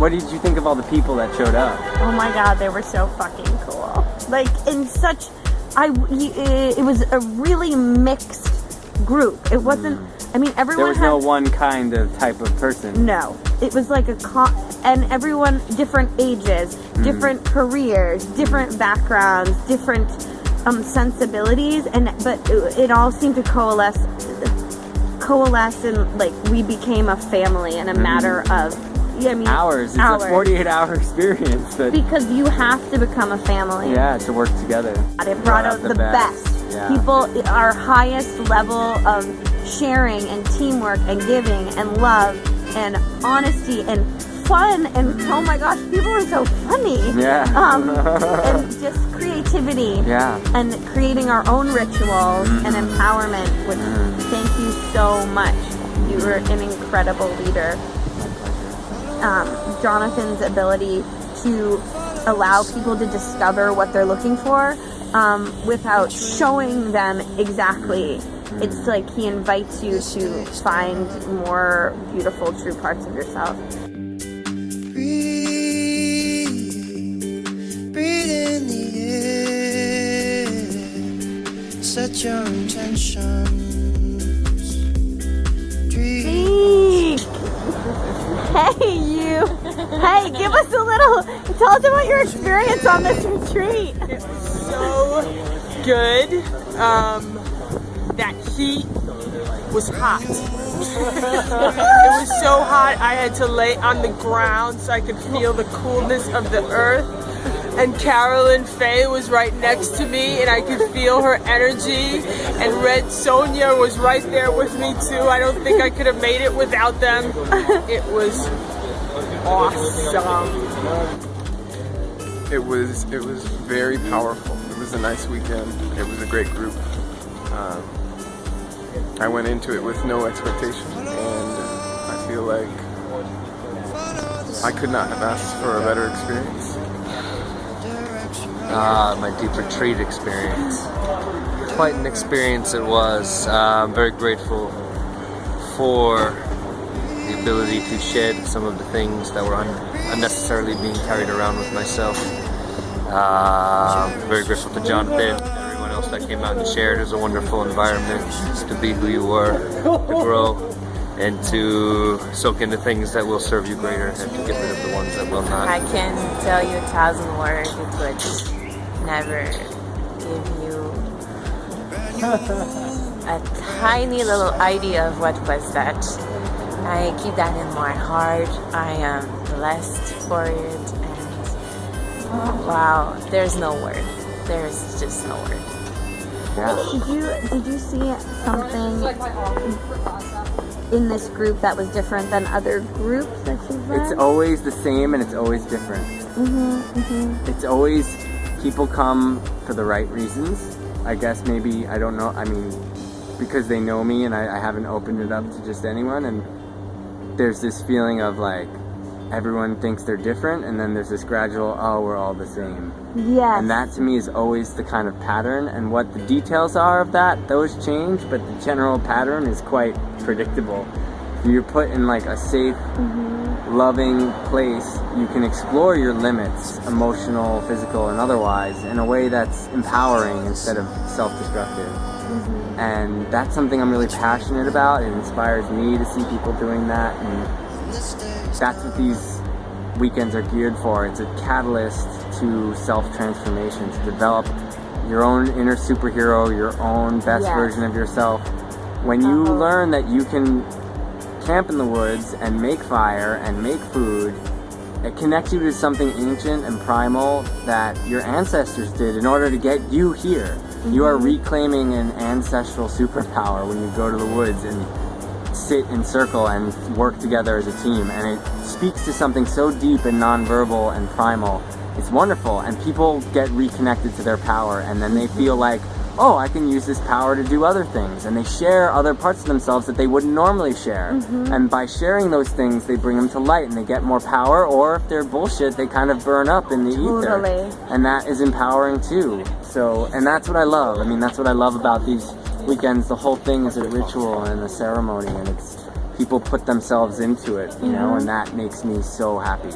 what did you think of all the people that showed up? Oh my god, they were so fucking cool. Like, in such... it was a really mixed group. It wasn't... I mean, everyone There was no one kind of type of person. No. It was like and everyone, different ages, different careers, different backgrounds, different sensibilities, but it all seemed to coalesce and, like, we became a family in a matter of... Yeah, I mean, hours. It's a 48-hour experience. Because you have to become a family. Yeah, to work together. It brought out the best. Yeah. People, our highest level of sharing and teamwork and giving and love and honesty and fun, and oh my gosh, people were so funny. Yeah. And just creativity. Yeah. And creating our own rituals and empowerment. Which, thank you so much. You were an incredible leader. Jonathan's ability to allow people to discover what they're looking for without showing them exactly. It's like he invites you to find more beautiful, true parts of yourself. Breathe in the air. Set your intentions. Dream. Hey, you. Hey, give us a little, tell us about your experience on this retreat. It was so good. That heat was hot. It was so hot I had to lay on the ground so I could feel the coolness of the earth. And Carolyn Faye was right next to me and I could feel her energy. And Red Sonia was right there with me too. I don't think I could have made it without them. It was awesome. It was very powerful. It was a nice weekend. It was a great group. I went into it with no expectation, and I feel like I could not have asked for a better experience. My deep retreat experience. Quite an experience it was. I'm very grateful for the ability to shed some of the things that were unnecessarily being carried around with myself. Very grateful to Jonathan, everyone else that came out and shared. It was a wonderful environment to be who you were, to grow, and to soak into things that will serve you greater and to get rid of the ones that will not. I can tell you 1,000 words. It would never give you a tiny little idea of what was that. I keep that in my heart. I am blessed for it, and wow, there's no word. There's just no word. Yeah. Did you see something in this group that was different than other groups that you've read? It's always the same and it's always different. It's always, people come for the right reasons. I guess maybe, I don't know, I mean, because they know me and I haven't opened it up to just anyone, and there's this feeling of like, everyone thinks they're different, and then there's this gradual, oh, we're all the same. Yes. And that to me is always the kind of pattern, and what the details are of that, those change, but the general pattern is quite predictable. If you're put in like a safe, loving place, you can explore your limits, emotional, physical, and otherwise, in a way that's empowering instead of self-destructive. And that's something I'm really passionate about. It inspires me to see people doing that, and that's what these weekends are geared for. It's a catalyst to self-transformation, to develop your own inner superhero, your own best version of yourself. When you learn that you can camp in the woods and make fire and make food, it connects you to something ancient and primal that your ancestors did in order to get you here. You are reclaiming an ancestral superpower when you go to the woods and sit in circle and work together as a team, and it speaks to something so deep and nonverbal and primal. It's wonderful, and people get reconnected to their power, and then they feel like, oh, I can use this power to do other things, and they share other parts of themselves that they wouldn't normally share. And by sharing those things, they bring them to light and they get more power, or if they're bullshit, they kind of burn up in the ether. And that is empowering too. So, and that's what I love. I mean, that's what I love about these weekends. The whole thing is a ritual and a ceremony, and it's, people put themselves into it, you know, and that makes me so happy.